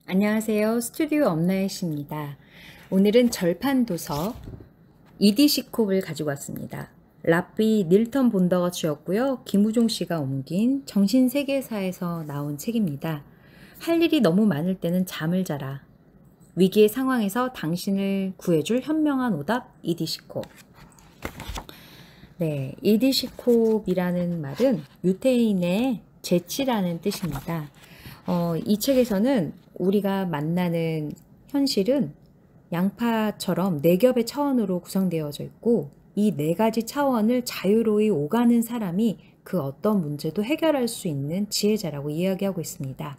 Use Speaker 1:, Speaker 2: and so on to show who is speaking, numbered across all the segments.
Speaker 1: 안녕하세요. 스튜디오 엄나잇입니다. 오늘은 절판 도서 이디시콥을 가지고 왔습니다. 랍비 닐턴 본더가 주였고요. 김우종 씨가 옮긴 정신세계사에서 나온 책입니다. 할 일이 너무 많을 때는 잠을 자라. 위기의 상황에서 당신을 구해줄 현명한 오답 이디시콥. 네, 이디시콥이라는 말은 유태인의 재치라는 뜻입니다. 이 책에서는 우리가 만나는 현실은 양파처럼 네 겹의 차원으로 구성되어져 있고 이 네 가지 차원을 자유로이 오가는 사람이 그 어떤 문제도 해결할 수 있는 지혜자라고 이야기하고 있습니다.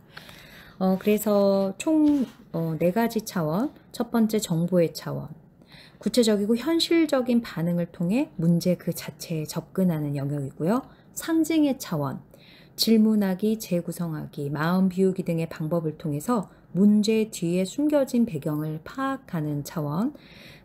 Speaker 1: 그래서 총 네 가지 차원, 첫 번째 정보의 차원, 구체적이고 현실적인 반응을 통해 문제 그 자체에 접근하는 영역이고요. 상징의 차원, 질문하기, 재구성하기, 마음 비우기 등의 방법을 통해서 문제 뒤에 숨겨진 배경을 파악하는 차원,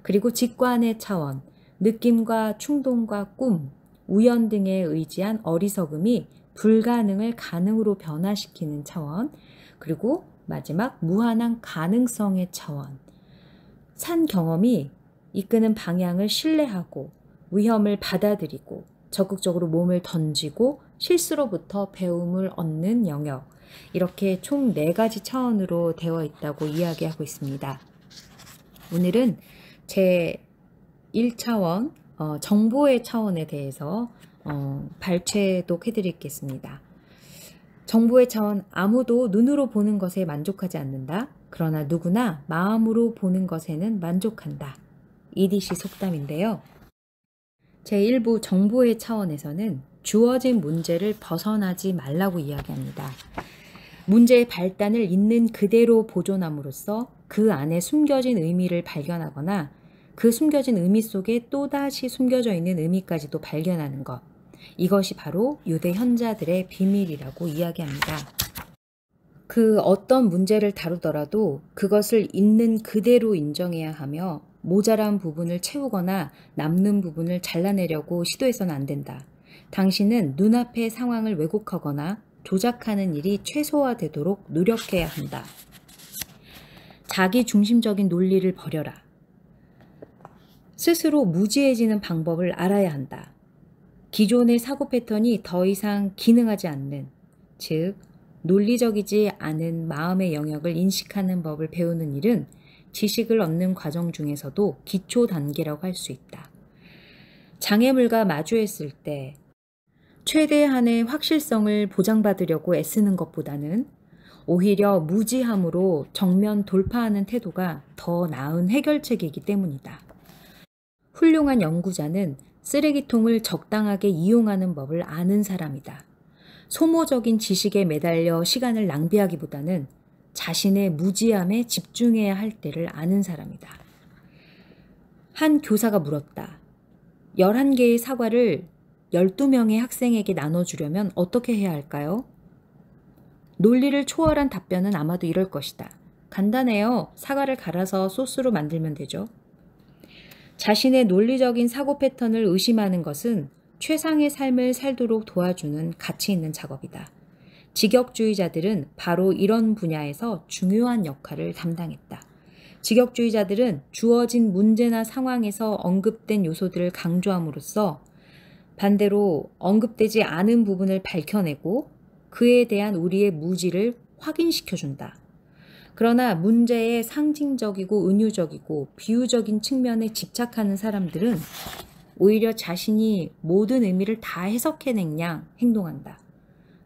Speaker 1: 그리고 직관의 차원, 느낌과 충동과 꿈, 우연 등에 의지한 어리석음이 불가능을 가능으로 변화시키는 차원, 그리고 마지막 무한한 가능성의 차원. 산 경험이 이끄는 방향을 신뢰하고 위험을 받아들이고 적극적으로 몸을 던지고 실수로부터 배움을 얻는 영역, 이렇게 총 4가지 차원으로 되어 있다고 이야기하고 있습니다. 오늘은 제 1차원 정보의 차원에 대해서 발췌독 해드리겠습니다. 정보의 차원, 아무도 눈으로 보는 것에 만족하지 않는다. 그러나 누구나 마음으로 보는 것에는 만족한다. 이디시 속담인데요. 제1부 정보의 차원에서는 주어진 문제를 벗어나지 말라고 이야기합니다. 문제의 발단을 있는 그대로 보존함으로써 그 안에 숨겨진 의미를 발견하거나 그 숨겨진 의미 속에 또다시 숨겨져 있는 의미까지도 발견하는 것. 이것이 바로 유대 현자들의 비밀이라고 이야기합니다. 그 어떤 문제를 다루더라도 그것을 있는 그대로 인정해야 하며 모자란 부분을 채우거나 남는 부분을 잘라내려고 시도해서는 안 된다. 당신은 눈앞의 상황을 왜곡하거나 조작하는 일이 최소화되도록 노력해야 한다. 자기 중심적인 논리를 버려라. 스스로 무지해지는 방법을 알아야 한다. 기존의 사고 패턴이 더 이상 기능하지 않는, 즉 논리적이지 않은 마음의 영역을 인식하는 법을 배우는 일은 지식을 얻는 과정 중에서도 기초 단계라고 할 수 있다. 장애물과 마주했을 때 최대한의 확실성을 보장받으려고 애쓰는 것보다는 오히려 무지함으로 정면 돌파하는 태도가 더 나은 해결책이기 때문이다. 훌륭한 연구자는 쓰레기통을 적당하게 이용하는 법을 아는 사람이다. 소모적인 지식에 매달려 시간을 낭비하기보다는 자신의 무지함에 집중해야 할 때를 아는 사람이다. 한 교사가 물었다. 11개의 사과를 12명의 학생에게 나눠주려면 어떻게 해야 할까요? 논리를 초월한 답변은 아마도 이럴 것이다. 간단해요. 사과를 갈아서 소스로 만들면 되죠. 자신의 논리적인 사고 패턴을 의심하는 것은 최상의 삶을 살도록 도와주는 가치 있는 작업이다. 직역주의자들은 바로 이런 분야에서 중요한 역할을 담당했다. 직역주의자들은 주어진 문제나 상황에서 언급된 요소들을 강조함으로써 반대로 언급되지 않은 부분을 밝혀내고 그에 대한 우리의 무지를 확인시켜준다. 그러나 문제의 상징적이고 은유적이고 비유적인 측면에 집착하는 사람들은 오히려 자신이 모든 의미를 다 해석해낸 양 행동한다.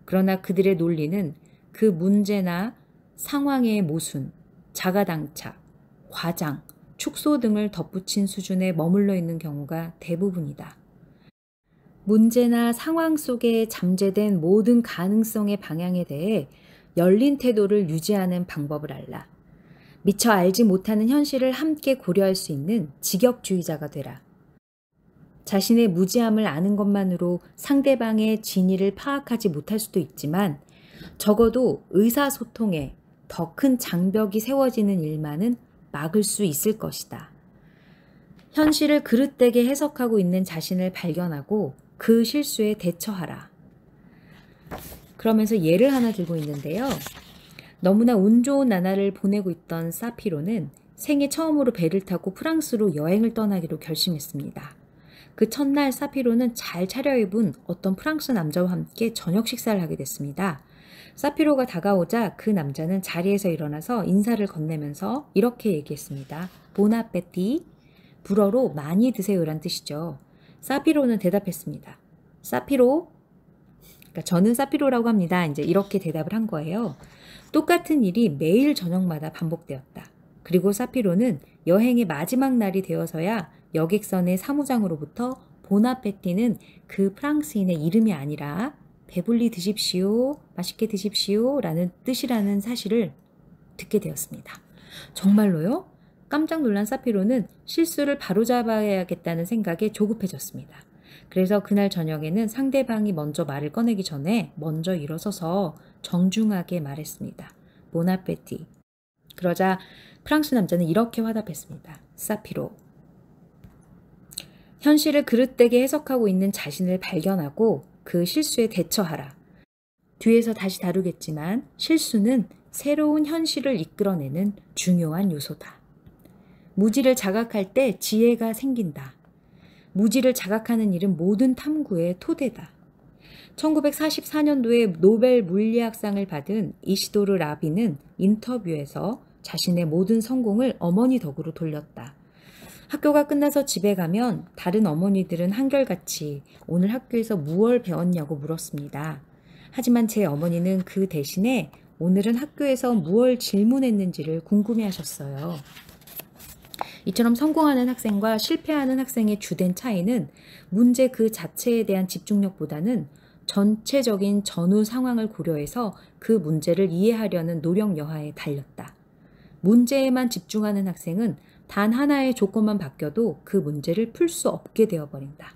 Speaker 1: 그러나 그들의 논리는 그 문제나 상황의 모순, 자가당착, 과장, 축소 등을 덧붙인 수준에 머물러 있는 경우가 대부분이다. 문제나 상황 속에 잠재된 모든 가능성의 방향에 대해 열린 태도를 유지하는 방법을 알라. 미처 알지 못하는 현실을 함께 고려할 수 있는 직역주의자가 되라. 자신의 무지함을 아는 것만으로 상대방의 진위를 파악하지 못할 수도 있지만 적어도 의사소통에 더 큰 장벽이 세워지는 일만은 막을 수 있을 것이다. 현실을 그릇되게 해석하고 있는 자신을 발견하고 그 실수에 대처하라. 그러면서 예를 하나 들고 있는데요. 너무나 운 좋은 나날을 보내고 있던 사피로는 생애 처음으로 배를 타고 프랑스로 여행을 떠나기로 결심했습니다. 그 첫날 사피로는 잘 차려입은 어떤 프랑스 남자와 함께 저녁 식사를 하게 됐습니다. 사피로가 다가오자 그 남자는 자리에서 일어나서 인사를 건네면서 이렇게 얘기했습니다. 보나페티, 불어로 많이 드세요란 뜻이죠. 사피로는 대답했습니다. 사피로? 그러니까 저는 사피로라고 합니다. 이제 이렇게 대답을 한 거예요. 똑같은 일이 매일 저녁마다 반복되었다. 그리고 사피로는 여행의 마지막 날이 되어서야 여객선의 사무장으로부터 보나페티는 그 프랑스인의 이름이 아니라 배불리 드십시오, 맛있게 드십시오 라는 뜻이라는 사실을 듣게 되었습니다. 정말로요? 깜짝 놀란 사피로는 실수를 바로잡아야겠다는 생각에 조급해졌습니다. 그래서 그날 저녁에는 상대방이 먼저 말을 꺼내기 전에 먼저 일어서서 정중하게 말했습니다. 보나페티. 그러자 프랑스 남자는 이렇게 화답했습니다. 사피로. 현실을 그릇되게 해석하고 있는 자신을 발견하고 그 실수에 대처하라. 뒤에서 다시 다루겠지만 실수는 새로운 현실을 이끌어내는 중요한 요소다. 무지를 자각할 때 지혜가 생긴다. 무지를 자각하는 일은 모든 탐구의 토대다. 1944년도에 노벨 물리학상을 받은 이시도르 라비는 인터뷰에서 자신의 모든 성공을 어머니 덕으로 돌렸다. 학교가 끝나서 집에 가면 다른 어머니들은 한결같이 오늘 학교에서 무얼 배웠냐고 물었습니다. 하지만 제 어머니는 그 대신에 오늘은 학교에서 무얼 질문했는지를 궁금해하셨어요. 이처럼 성공하는 학생과 실패하는 학생의 주된 차이는 문제 그 자체에 대한 집중력보다는 전체적인 전후 상황을 고려해서 그 문제를 이해하려는 노력 여하에 달렸다. 문제에만 집중하는 학생은 단 하나의 조건만 바뀌어도 그 문제를 풀 수 없게 되어버린다.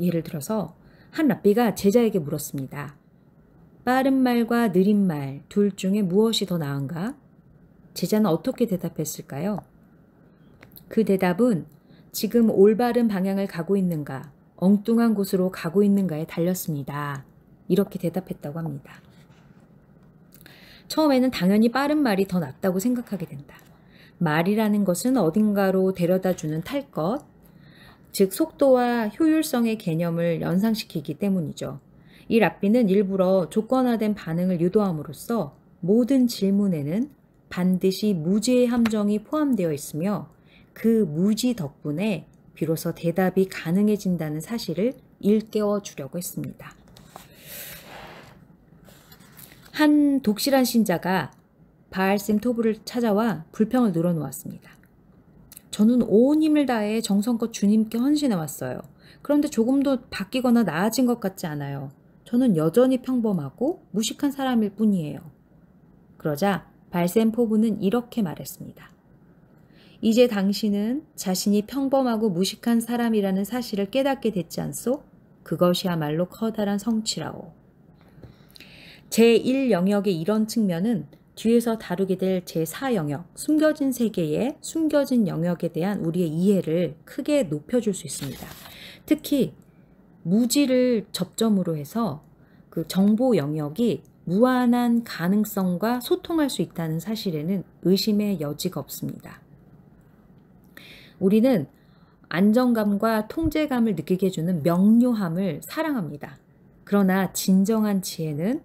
Speaker 1: 예를 들어서 한 랍비가 제자에게 물었습니다. 빠른 말과 느린 말 둘 중에 무엇이 더 나은가? 제자는 어떻게 대답했을까요? 그 대답은 지금 올바른 방향을 가고 있는가, 엉뚱한 곳으로 가고 있는가에 달렸습니다. 이렇게 대답했다고 합니다. 처음에는 당연히 빠른 말이 더 낫다고 생각하게 된다. 말이라는 것은 어딘가로 데려다주는 탈 것, 즉 속도와 효율성의 개념을 연상시키기 때문이죠. 이 랍비는 일부러 조건화된 반응을 유도함으로써 모든 질문에는 반드시 무지의 함정이 포함되어 있으며 그 무지 덕분에 비로소 대답이 가능해진다는 사실을 일깨워 주려고 했습니다. 한 독실한 신자가 바알셈 토브를 찾아와 불평을 늘어놓았습니다. 저는 온 힘을 다해 정성껏 주님께 헌신해 왔어요. 그런데 조금도 바뀌거나 나아진 것 같지 않아요. 저는 여전히 평범하고 무식한 사람일 뿐이에요. 그러자 바알셈 포브는 이렇게 말했습니다. 이제 당신은 자신이 평범하고 무식한 사람이라는 사실을 깨닫게 됐지 않소? 그것이야말로 커다란 성취라오. 제1영역의 이런 측면은 뒤에서 다루게 될 제4영역, 숨겨진 세계의 숨겨진 영역에 대한 우리의 이해를 크게 높여줄 수 있습니다. 특히 무지를 접점으로 해서 그 정보 영역이 무한한 가능성과 소통할 수 있다는 사실에는 의심의 여지가 없습니다. 우리는 안정감과 통제감을 느끼게 해주는 명료함을 사랑합니다. 그러나 진정한 지혜는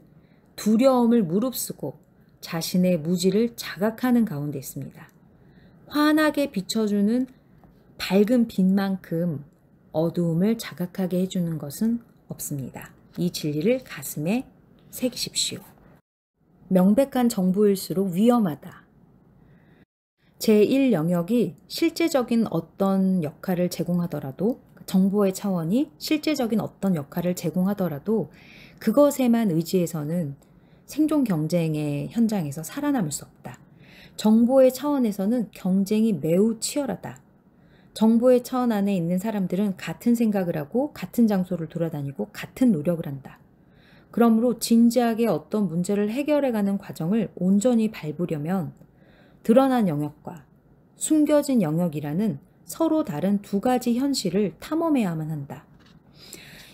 Speaker 1: 두려움을 무릅쓰고 자신의 무지를 자각하는 가운데 있습니다. 환하게 비춰주는 밝은 빛만큼 어두움을 자각하게 해주는 것은 없습니다. 이 진리를 가슴에 새기십시오. 명백한 정보일수록 위험하다. 제1영역이 실제적인 어떤 역할을 제공하더라도, 정보의 차원이 실제적인 어떤 역할을 제공하더라도 그것에만 의지해서는 생존 경쟁의 현장에서 살아남을 수 없다. 정보의 차원에서는 경쟁이 매우 치열하다. 정보의 차원 안에 있는 사람들은 같은 생각을 하고 같은 장소를 돌아다니고 같은 노력을 한다. 그러므로 진지하게 어떤 문제를 해결해가는 과정을 온전히 밟으려면 드러난 영역과 숨겨진 영역이라는 서로 다른 두 가지 현실을 탐험해야만 한다.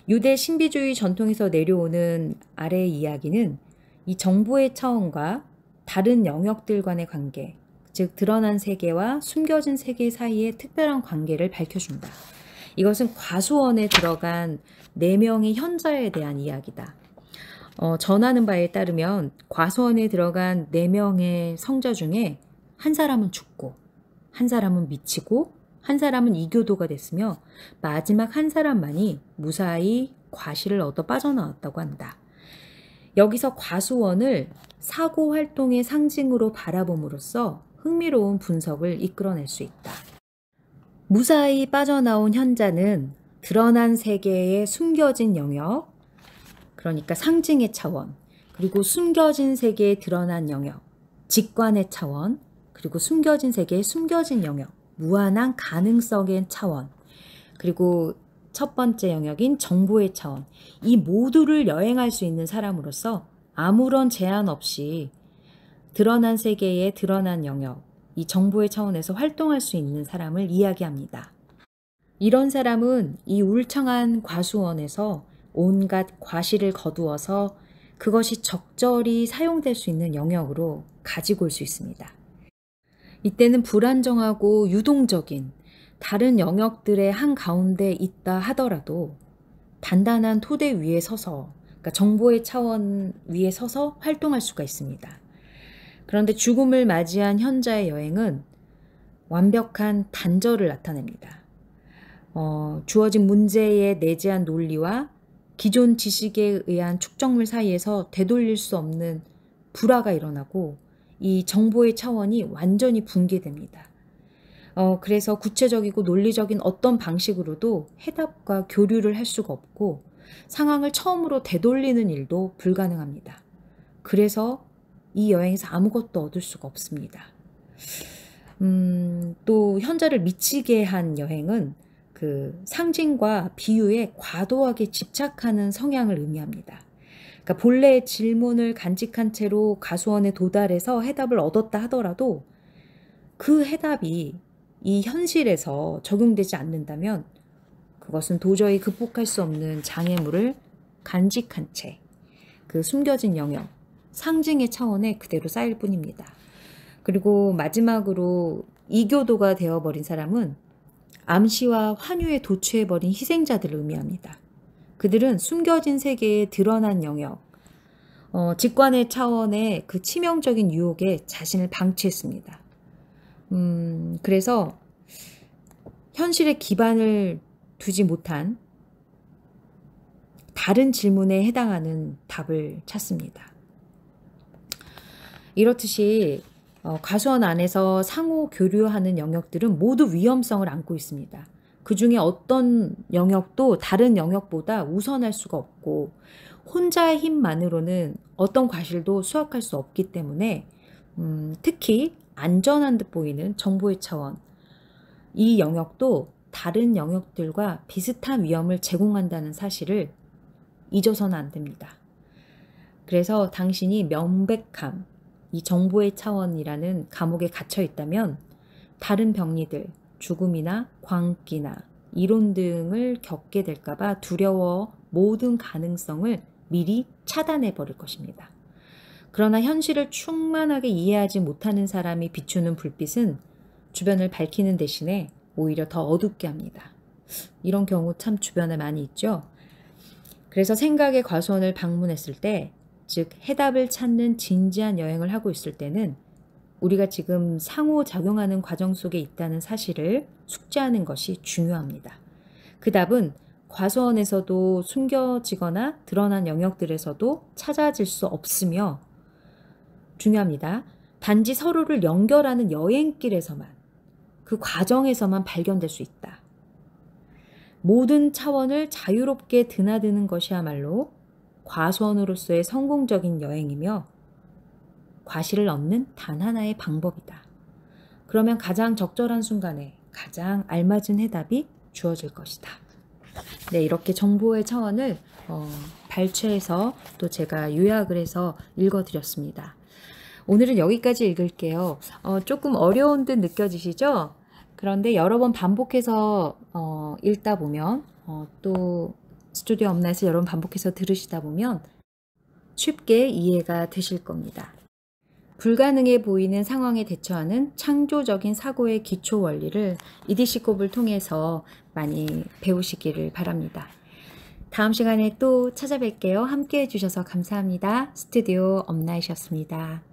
Speaker 1: 유대 신비주의 전통에서 내려오는 아래의 이야기는 이 정보의 차원과 다른 영역들 간의 관계, 즉 드러난 세계와 숨겨진 세계 사이의 특별한 관계를 밝혀준다. 이것은 과수원에 들어간 4명의 현자에 대한 이야기다. 전하는 바에 따르면 과수원에 들어간 4명의 성자 중에 한 사람은 죽고, 한 사람은 미치고, 한 사람은 이교도가 됐으며 마지막 한 사람만이 무사히 과실을 얻어 빠져나왔다고 한다. 여기서 과수원을 사고 활동의 상징으로 바라봄으로써 흥미로운 분석을 이끌어낼 수 있다. 무사히 빠져나온 현자는 드러난 세계의 숨겨진 영역, 그러니까 상징의 차원, 그리고 숨겨진 세계에 드러난 영역, 직관의 차원, 그리고 숨겨진 세계의 숨겨진 영역, 무한한 가능성의 차원, 그리고 첫 번째 영역인 정보의 차원, 이 모두를 여행할 수 있는 사람으로서 아무런 제한 없이 드러난 세계의 드러난 영역, 이 정보의 차원에서 활동할 수 있는 사람을 이야기합니다. 이런 사람은 이 울창한 과수원에서 온갖 과실을 거두어서 그것이 적절히 사용될 수 있는 영역으로 가지고 올 수 있습니다. 이때는 불안정하고 유동적인 다른 영역들의 한가운데 있다 하더라도 단단한 토대 위에 서서, 그러니까 정보의 차원 위에 서서 활동할 수가 있습니다. 그런데 죽음을 맞이한 현자의 여행은 완벽한 단절을 나타냅니다. 주어진 문제에 내재한 논리와 기존 지식에 의한 축적물 사이에서 되돌릴 수 없는 불화가 일어나고 이 정보의 차원이 완전히 붕괴됩니다. 그래서 구체적이고 논리적인 어떤 방식으로도 해답과 교류를 할 수가 없고 상황을 처음으로 되돌리는 일도 불가능합니다. 그래서 이 여행에서 아무것도 얻을 수가 없습니다. 또 현자를 미치게 한 여행은 그 상징과 비유에 과도하게 집착하는 성향을 의미합니다. 그러니까 본래의 질문을 간직한 채로 가수원에 도달해서 해답을 얻었다 하더라도 그 해답이 이 현실에서 적용되지 않는다면 그것은 도저히 극복할 수 없는 장애물을 간직한 채 그 숨겨진 영역, 상징의 차원에 그대로 쌓일 뿐입니다. 그리고 마지막으로 이교도가 되어버린 사람은 암시와 환유에 도취해버린 희생자들을 의미합니다. 그들은 숨겨진 세계에 드러난 영역, 직관의 차원의 그 치명적인 유혹에 자신을 방치했습니다. 그래서 현실에 기반을 두지 못한 다른 질문에 해당하는 답을 찾습니다. 이렇듯이 가수원 안에서 상호 교류하는 영역들은 모두 위험성을 안고 있습니다. 그 중에 어떤 영역도 다른 영역보다 우선할 수가 없고 혼자의 힘만으로는 어떤 과실도 수확할 수 없기 때문에 특히 안전한 듯 보이는 정보의 차원, 이 영역도 다른 영역들과 비슷한 위험을 제공한다는 사실을 잊어서는 안 됩니다. 그래서 당신이 명백함, 이 정보의 차원이라는 감옥에 갇혀 있다면 다른 병리들, 죽음이나 광기나 이론 등을 겪게 될까봐 두려워 모든 가능성을 미리 차단해 버릴 것입니다. 그러나 현실을 충만하게 이해하지 못하는 사람이 비추는 불빛은 주변을 밝히는 대신에 오히려 더 어둡게 합니다. 이런 경우 참 주변에 많이 있죠. 그래서 생각의 과수원을 방문했을 때, 즉 해답을 찾는 진지한 여행을 하고 있을 때는 우리가 지금 상호작용하는 과정 속에 있다는 사실을 숙지하는 것이 중요합니다. 그 답은 과수원에서도 숨겨지거나 드러난 영역들에서도 찾아질 수 없으며 중요합니다. 단지 서로를 연결하는 여행길에서만, 그 과정에서만 발견될 수 있다. 모든 차원을 자유롭게 드나드는 것이야말로 과수원으로서의 성공적인 여행이며 과실을 얻는 단 하나의 방법이다. 그러면 가장 적절한 순간에 가장 알맞은 해답이 주어질 것이다. 네, 이렇게 정보의 차원을 발췌해서 또 제가 요약을 해서 읽어드렸습니다. 오늘은 여기까지 읽을게요. 조금 어려운 듯 느껴지시죠? 그런데 여러 번 반복해서 읽다 보면 또 스튜디오 업라인에서 여러 번 반복해서 들으시다 보면 쉽게 이해가 되실 겁니다. 불가능해 보이는 상황에 대처하는 창조적인 사고의 기초 원리를 이디시콥을 통해서 많이 배우시기를 바랍니다. 다음 시간에 또 찾아뵐게요. 함께 해주셔서 감사합니다. 스튜디오 엄나이셨습니다.